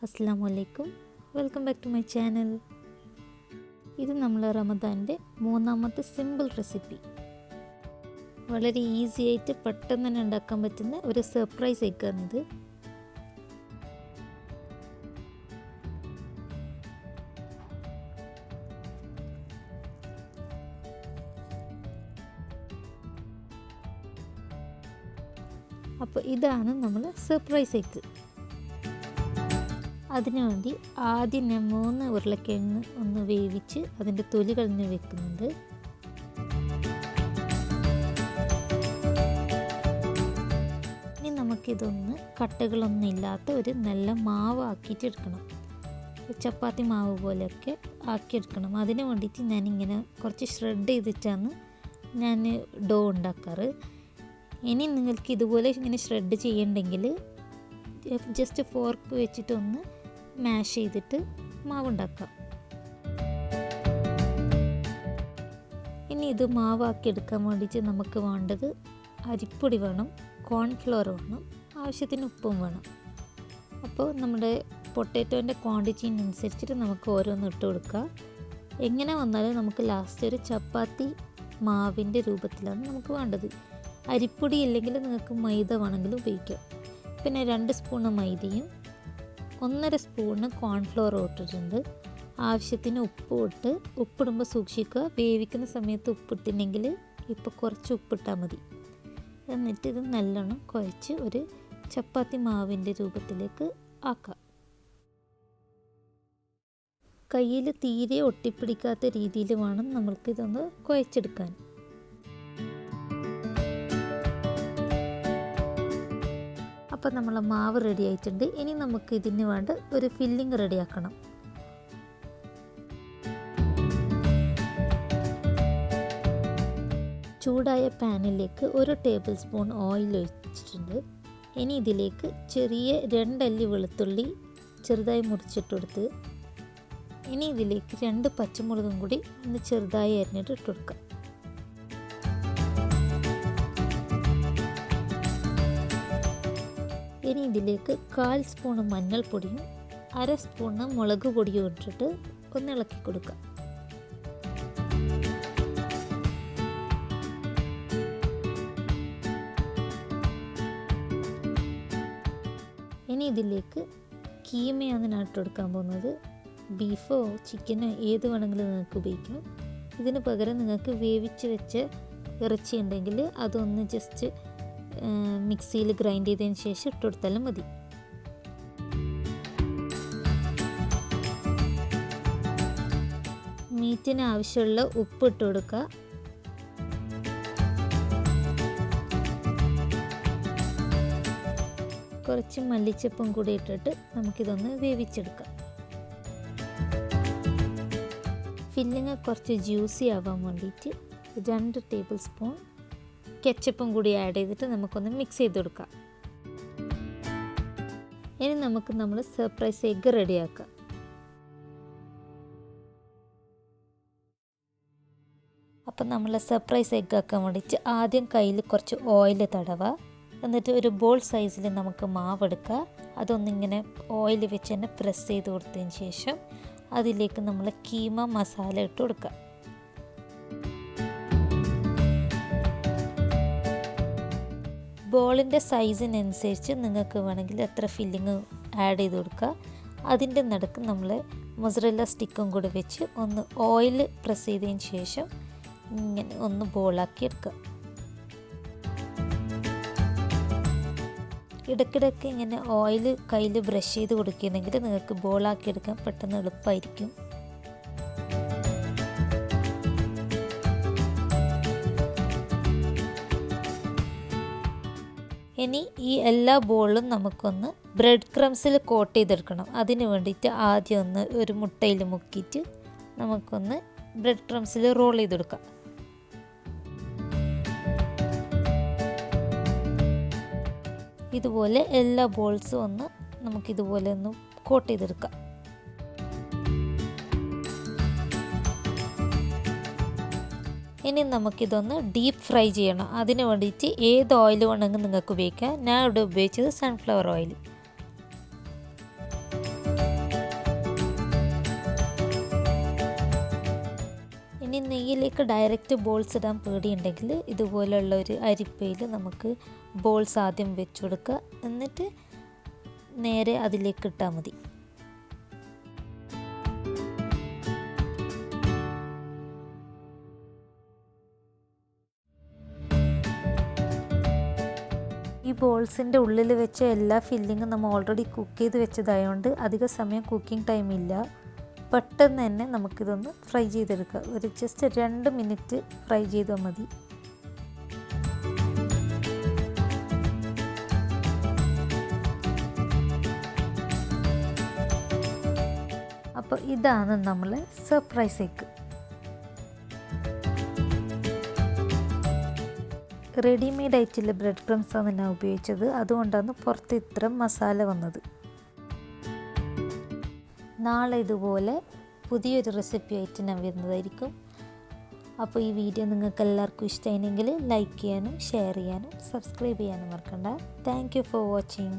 അസ്സലാമു welcome back to my channel. ഇത് നമ്മൾ റമദാൻ്റെ മൂന്നാമത്തെ സിമ്പിൾ റെസിപ്പി. വളരെ ഈസി ആയിട്ട് പെട്ടെന്ന് തന്നെ ഉണ്ടാക്കാൻ പറ്റുന്ന ഒരു സർപ്രൈസ് എഗ്ഗാണിത്. അപ്പോൾ ഇതാണ് നമ്മൾ സർപ്രൈസ് എഗ്ഗ്. അതിനുവേണ്ടി ആദ്യം ഞാൻ 3 ഉരുളക്കിഴങ്ങ് ഒന്ന് വേവിച്ച് അതിൻ്റെ തൊലി കളഞ്ഞ് വെക്കുന്നുണ്ട്. ഇനി നമുക്കിതൊന്ന് കട്ടകളൊന്നും ഇല്ലാത്ത ഒരു നല്ല മാവ് ആക്കിയിട്ടെടുക്കണം. ചപ്പാത്തി മാവ് പോലെയൊക്കെ ആക്കിയെടുക്കണം. അതിന് വേണ്ടിയിട്ട് ഞാനിങ്ങനെ കുറച്ച് ഷ്രെഡ് ചെയ്തിട്ടാണ് ഞാൻ ഡോ ഉണ്ടാക്കാറ്. ഇനി നിങ്ങൾക്ക് ഇതുപോലെ ഇങ്ങനെ ഷ്രെഡ് ചെയ്യണമെങ്കിൽ ജസ്റ്റ് ഫോർക്ക് വെച്ചിട്ടൊന്ന് മാഷ് ചെയ്തിട്ട് മാവുണ്ടാക്കാം. ഇനി ഇത് മാവാക്കി എടുക്കാൻ വേണ്ടിയിട്ട് നമുക്ക് വേണ്ടത് അരിപ്പൊടി വേണം, കോൺഫ്ലോർ വേണം, ആവശ്യത്തിന് ഉപ്പും വേണം. അപ്പോൾ നമ്മുടെ പൊട്ടാറ്റോൻ്റെ ക്വാണ്ടിറ്റിനനുസരിച്ചിട്ട് നമുക്ക് ഓരോന്ന് ഇട്ട് കൊടുക്കുക. എങ്ങനെ വന്നാലും നമുക്ക് ലാസ്റ്റ് ഒരു ചപ്പാത്തി മാവിൻ്റെ രൂപത്തിലാണ് നമുക്ക് വേണ്ടത്. അരിപ്പൊടി ഇല്ലെങ്കിൽ നിങ്ങൾക്ക് മൈദ വേണമെങ്കിലും ഉപയോഗിക്കാം. പിന്നെ 2 സ്പൂണ് മൈദയും 1.5 സ്പൂണ് കോൺഫ്ലോർ ഇട്ടിട്ടുണ്ട്. ആവശ്യത്തിന് ഉപ്പ് ഇട്ട്, ഉപ്പിടുമ്പോൾ സൂക്ഷിക്കുക, വേവിക്കുന്ന സമയത്ത് ഉപ്പിട്ടില്ലെങ്കിൽ ഇപ്പോൾ കുറച്ച് ഉപ്പിട്ടാൽ മതി. എന്നിട്ട് ഇത് നല്ലോണം കുഴച്ച് ഒരു ചപ്പാത്തി മാവിൻ്റെ രൂപത്തിലേക്ക് ആക്കാം. കയ്യിൽ തീരെ ഒട്ടിപ്പിടിക്കാത്ത രീതിയിൽ വേണം നമ്മൾക്കിതൊന്ന് കുഴച്ചെടുക്കാൻ. അപ്പോൾ നമ്മളെ മാവ് റെഡി ആയിട്ടുണ്ട്. ഇനി നമുക്ക് ഇതിന് വേണ്ട ഒരു ഫില്ലിങ് റെഡിയാക്കണം. ചൂടായ പാനിലേക്ക് 1 ടേബിൾ സ്പൂൺ ഓയിൽ ഒഴിച്ചിട്ടുണ്ട്. ഇനി ഇതിലേക്ക് ചെറിയ 2 അല്ലി വെളുത്തുള്ളി ചെറുതായി മുറിച്ചിട്ട് കൊടുത്ത്, ഇനി ഇതിലേക്ക് 2 പച്ചമുളകും കൂടി ഒന്ന് ചെറുതായി അരിഞ്ഞിട്ട് ഇട്ട് കൊടുക്കാം. ഇനി ഇതിലേക്ക് 1/4 സ്പൂണ് മഞ്ഞൾപ്പൊടിയും 1/2 സ്പൂണ് മുളക് പൊടിയും ഇട്ടിട്ട് ഒന്ന് ഇളക്കി കൊടുക്കാം. ഇനി ഇതിലേക്ക് കീമയാണ് ഞാൻ ഇട്ട് കൊടുക്കാൻ പോകുന്നത്. ബീഫോ ചിക്കനോ ഏത് വേണമെങ്കിലും നിങ്ങൾക്ക് ഉപയോഗിക്കാം. ഇതിന് പകരം നിങ്ങൾക്ക് വേവിച്ച് വെച്ച ഇറച്ചി ഉണ്ടെങ്കിൽ അതൊന്ന് ജസ്റ്റ് മിക്സിയിൽ ഗ്രൈൻഡ് ചെയ്തതിന് ശേഷം ഇട്ട് കൊടുത്താലും മതി. മീറ്റിന് ആവശ്യമുള്ള ഉപ്പ് ഇട്ട് കൊടുക്കുക. കുറച്ച് മല്ലിച്ചപ്പും കൂടി ഇട്ടിട്ട് നമുക്കിതൊന്ന് വേവിച്ചെടുക്കാം. ഫില്ലിങ് കുറച്ച് ജ്യൂസി ആവാൻ വേണ്ടിയിട്ട് 2 ടേബിൾ സ്പൂൺ കെച്ചപ്പും കൂടി ആഡ് ചെയ്തിട്ട് നമുക്കൊന്ന് മിക്സ് ചെയ്ത് കൊടുക്കാം. ഇനി നമ്മൾ സർപ്രൈസ് എഗ്ഗ് റെഡിയാക്കാം. അപ്പം നമ്മൾ സർപ്രൈസ് എഗ്ഗ് ആക്കാൻ വേണ്ടിയിട്ട് ആദ്യം കയ്യിൽ കുറച്ച് ഓയിൽ തടവുക. എന്നിട്ട് ഒരു ബോൾ സൈസിൽ നമുക്ക് മാവെടുക്കുക. അതൊന്നിങ്ങനെ ഓയിൽ വെച്ച് തന്നെ പ്രസ് ചെയ്ത് കൊടുത്തതിന് ശേഷം അതിലേക്ക് നമ്മൾ കീമ മസാല ഇട്ട് കൊടുക്കുക. ബോളിൻ്റെ സൈസിനനുസരിച്ച് നിങ്ങൾക്ക് വേണമെങ്കിൽ എത്ര ഫില്ലിങ് ആഡ് ചെയ്ത് കൊടുക്കുക. അതിൻ്റെ നടുക്ക് നമ്മൾ മൊസറല്ല സ്റ്റിക്കും കൂടി വെച്ച് ഒന്ന് ഓയിൽ പ്രസ് ചെയ്തതിന് ശേഷം ഇങ്ങനെ ഒന്ന് ബോളാക്കി എടുക്കുക. ഇടയ്ക്കിടയ്ക്ക് ഇങ്ങനെ ഓയിൽ കയ്യിൽ ബ്രഷ് ചെയ്ത് കൊടുക്കുകയാണെങ്കിൽ നിങ്ങൾക്ക് ബോളാക്കി എടുക്കാൻ പെട്ടെന്ന് എളുപ്പമായിരിക്കും. ഇനി ഈ എല്ലാ ബോളും നമുക്കൊന്ന് ബ്രെഡ് ക്രംസിൽ കോട്ട് ചെയ്തെടുക്കണം. അതിന് വേണ്ടിയിട്ട് ആദ്യം ഒന്ന് ഒരു മുട്ടയിൽ മുക്കിയിട്ട് നമുക്കൊന്ന് ബ്രെഡ് ക്രംസിൽ റോൾ ചെയ്തെടുക്കാം. ഇതുപോലെ എല്ലാ ബോൾസും ഒന്ന് നമുക്കിതുപോലെ ഒന്ന് കോട്ട് ചെയ്തെടുക്കാം. ഇനി നമുക്കിതൊന്ന് ഡീപ്പ് ഫ്രൈ ചെയ്യണം. അതിന് വേണ്ടിയിട്ട് ഏത് ഓയിൽ വേണമെങ്കിൽ നിങ്ങൾക്ക് ഉപയോഗിക്കാം. ഞാൻ ഇവിടെ ഉപയോഗിച്ചത് സൺഫ്ലവർ ഓയിൽ. നെയ്യിലേക്ക് ഡയറക്റ്റ് ബോൾസ് ഇടാൻ പേടിയുണ്ടെങ്കിൽ ഇതുപോലുള്ള ഒരു അരിപ്പയിൽ നമുക്ക് ബോൾസ് ആദ്യം വെച്ച് കൊടുക്കുക, എന്നിട്ട് നേരെ അതിലേക്ക് ഇട്ടാൽ മതി. ഈ ബോൾസിൻ്റെ ഉള്ളിൽ വെച്ച എല്ലാ ഫില്ലിങ്ങും നമ്മൾ ഓൾറെഡി കുക്ക് ചെയ്ത് വെച്ചതായതുകൊണ്ട് അധിക സമയം കുക്കിംഗ് ടൈമില്ല. പെട്ടെന്ന് തന്നെ നമുക്കിതൊന്ന് ഫ്രൈ ചെയ്തെടുക്കുക. ഒരു ജസ്റ്റ് 2 മിനിറ്റ് ഫ്രൈ ചെയ്താൽ മതി. അപ്പോൾ ഇതാണ് നമ്മളെ സർപ്രൈസ് എഗ്. റെഡിമെയ്ഡ് ആയിട്ടുള്ള ബ്രെഡ് ക്രംസാണ് ഞാൻ ഉപയോഗിച്ചത്, അതുകൊണ്ടാണ് പുറത്ത് ഇത്ര മസാല വന്നത്. നാളെ ഇതുപോലെ പുതിയൊരു റെസിപ്പി ആയിട്ട് ഞാൻ വരുന്നതായിരിക്കും. അപ്പോൾ ഈ വീഡിയോ നിങ്ങൾക്ക് എല്ലാവർക്കും ഇഷ്ടമായെങ്കിൽ ലൈക്ക് ചെയ്യാനും ഷെയർ ചെയ്യാനും സബ്സ്ക്രൈബ് ചെയ്യാനും മറക്കണ്ട. Thank you for watching.